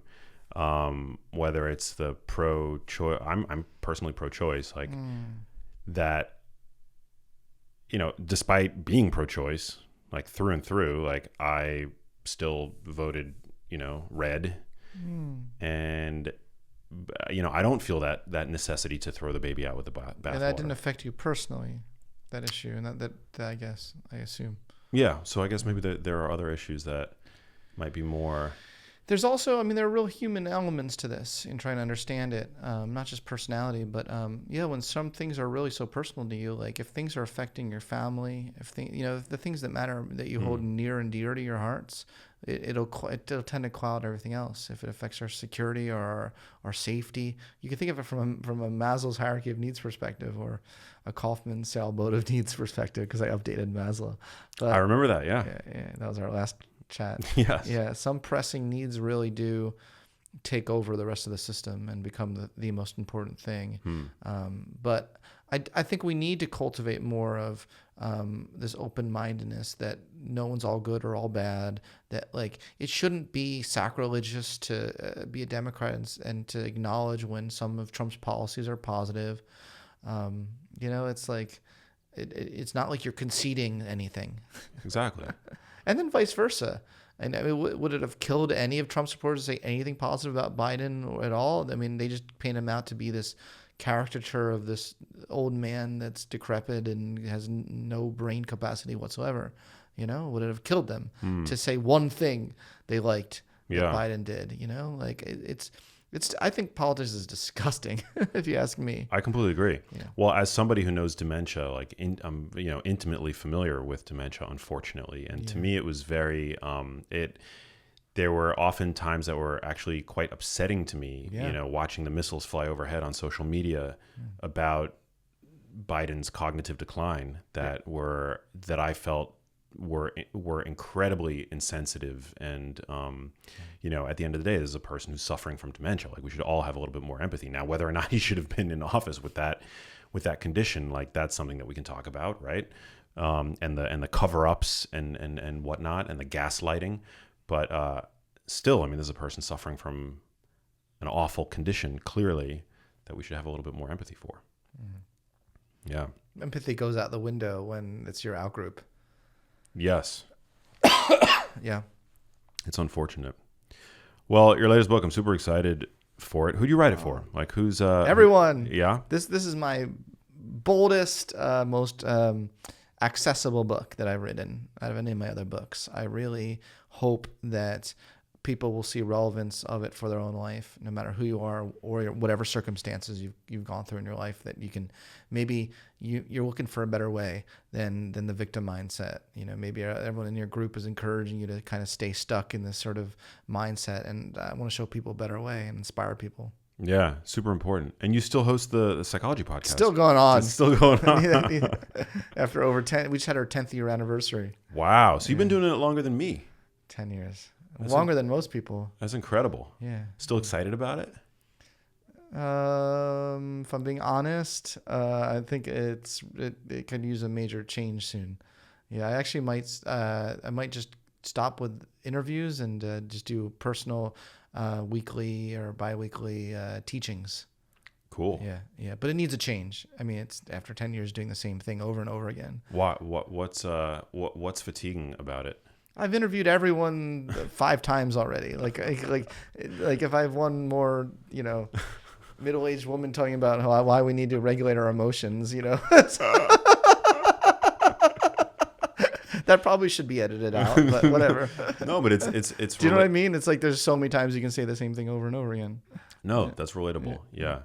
whether it's the pro-choice. I'm personally pro-choice, like that. Despite being pro-choice, like through and through, like I still voted, red, and I don't feel that necessity to throw the baby out with the bathwater. And that didn't affect you personally, that issue, and that I assume. Yeah, so I guess maybe there are other issues that might be more. There's also, there are real human elements to this in trying to understand it, not just personality, but when some things are really so personal to you, like if things are affecting your family, if the things that matter that you hold near and dear to your hearts, it'll tend to cloud everything else. If it affects our security or our safety, you can think of it from a Maslow's hierarchy of needs perspective or a Kaufman sailboat of needs perspective, because I updated Maslow. But, I remember that. Yeah, that was our last chat. Yes. Yeah, some pressing needs really do take over the rest of the system and become the most important thing. But I think we need to cultivate more of this open-mindedness that no one's all good or all bad, that like it shouldn't be sacrilegious to be a Democrat and to acknowledge when some of Trump's policies are positive. It's like it's not like you're conceding anything. Exactly. And then vice versa. And I mean, would it have killed any of Trump's supporters to say anything positive about Biden at all? I mean, they just paint him out to be this caricature of this old man that's decrepit and has no brain capacity whatsoever. Would it have killed them to say one thing they liked that Biden did? Like it's. I think politics is disgusting, if you ask me. I completely agree. Yeah. Well, as somebody who knows dementia, like I'm, intimately familiar with dementia, unfortunately, and to me, it was very. There were often times that were actually quite upsetting to me. Watching the missiles fly overhead on social media about Biden's cognitive decline that I felt were incredibly insensitive, and at the end of the day, this is a person who's suffering from dementia. Like, we should all have a little bit more empathy. Now, whether or not he should have been in office with that condition, like, that's something that we can talk about, right? And the cover-ups and whatnot, and the gaslighting, but still, I mean, this is a person suffering from an awful condition, clearly, that we should have a little bit more empathy for. Yeah, empathy goes out the window when it's your out group. Yes. Yeah. It's unfortunate. Well, your latest book, I'm super excited for it. Who'd you write it for? Like, who's everyone? Yeah. This is my boldest, most accessible book that I've written out of any of my other books. I really hope that people will see relevance of it for their own life, no matter who you are or whatever circumstances you've gone through in your life, that you can maybe you're looking for a better way than the victim mindset. Maybe everyone in your group is encouraging you to kind of stay stuck in this sort of mindset. And I want to show people a better way and inspire people. Yeah, super important. And you still host the psychology podcast. Still going on. It's still going on. After over 10, we just had our 10th year anniversary. Wow. So you've been doing it longer than me. 10 years. Longer than most people. That's incredible. Yeah. Still excited about it? If I'm being honest, I think it could use a major change soon. Yeah, I actually might just stop with interviews and just do personal weekly or biweekly teachings. Cool. Yeah, but it needs a change. I mean, it's after 10 years doing the same thing over and over again. What's fatiguing about it? I've interviewed everyone 5 times already. Like if I have one more, middle-aged woman talking about why we need to regulate our emotions, that probably should be edited out, but whatever. No, but it's. Do you know what I mean? It's like there's so many times you can say the same thing over and over again. No, that's relatable. Yeah.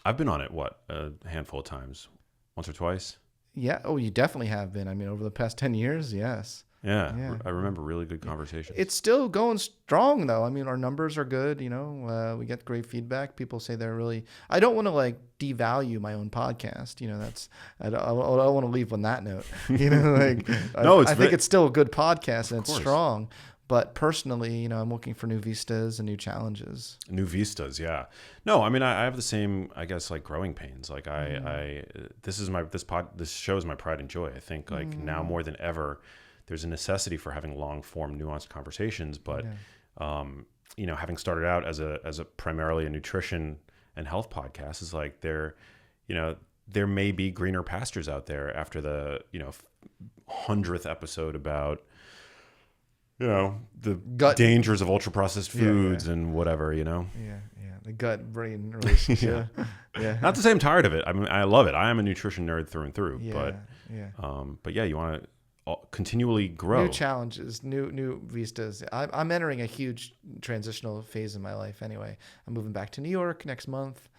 I've been on it a handful of times, once or twice. Yeah. Oh, you definitely have been. I mean, over the past 10 years, yes. Yeah. I remember really good conversations. It's still going strong, though. I mean, our numbers are good. We get great feedback. People say they're really. I don't want to devalue my own podcast. I don't want to leave on that note. No, I think it's still a good podcast and it's strong. But personally, I'm looking for new vistas and new challenges. New vistas, yeah. No, I mean, I have the same, I guess, growing pains. Like this show is my pride and joy. I think now more than ever, there's a necessity for having long form, nuanced conversations. But having started out as a primarily a nutrition and health podcast, is there may be greener pastures out there after the 100th episode about the gut dangers of ultra processed foods and whatever, the gut brain relationship. Yeah. Not to say I'm tired of it. I mean, I love it. I am a nutrition nerd through and through, but you want to continually grow. New challenges, new vistas. I'm entering a huge transitional phase in my life anyway. I'm moving back to New York next month.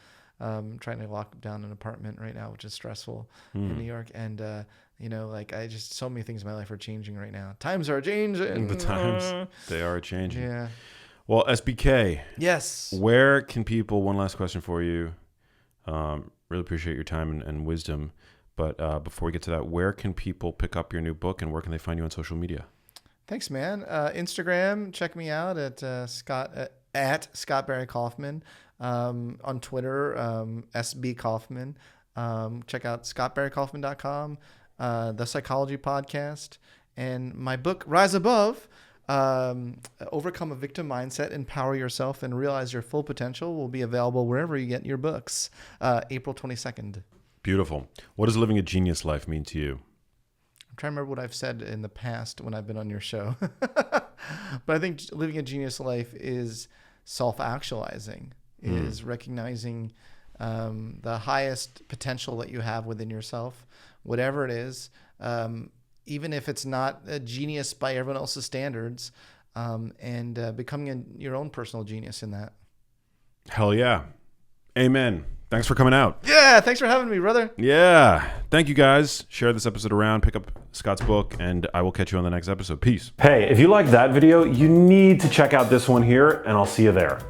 Trying to lock down an apartment right now, which is stressful in New York. And, so many things in my life are changing right now. Times are changing. The times, they are changing. Yeah. Well, SBK. Yes. Where can people, one last question for you. Really appreciate your time and wisdom. But before we get to that, where can people pick up your new book and where can they find you on social media? Thanks, man. Instagram, check me out at Scott Barry Kaufman. On Twitter, SB Kaufman. Check out scottbarrykaufman.com, The Psychology Podcast, and my book, Rise Above, Overcome a Victim Mindset, Empower Yourself, and Realize Your Full Potential will be available wherever you get your books, April 22nd. Beautiful. What does living a genius life mean to you? I'm trying to remember what I've said in the past when I've been on your show. But I think living a genius life is self-actualizing, is recognizing the highest potential that you have within yourself, whatever it is, even if it's not a genius by everyone else's standards, and becoming your own personal genius in that. Hell yeah. Amen. Thanks for coming out. Yeah, thanks for having me, brother. Yeah. Thank you, guys. Share this episode around. Pick up Scott's book, and I will catch you on the next episode. Peace. Hey, if you liked that video, you need to check out this one here, and I'll see you there.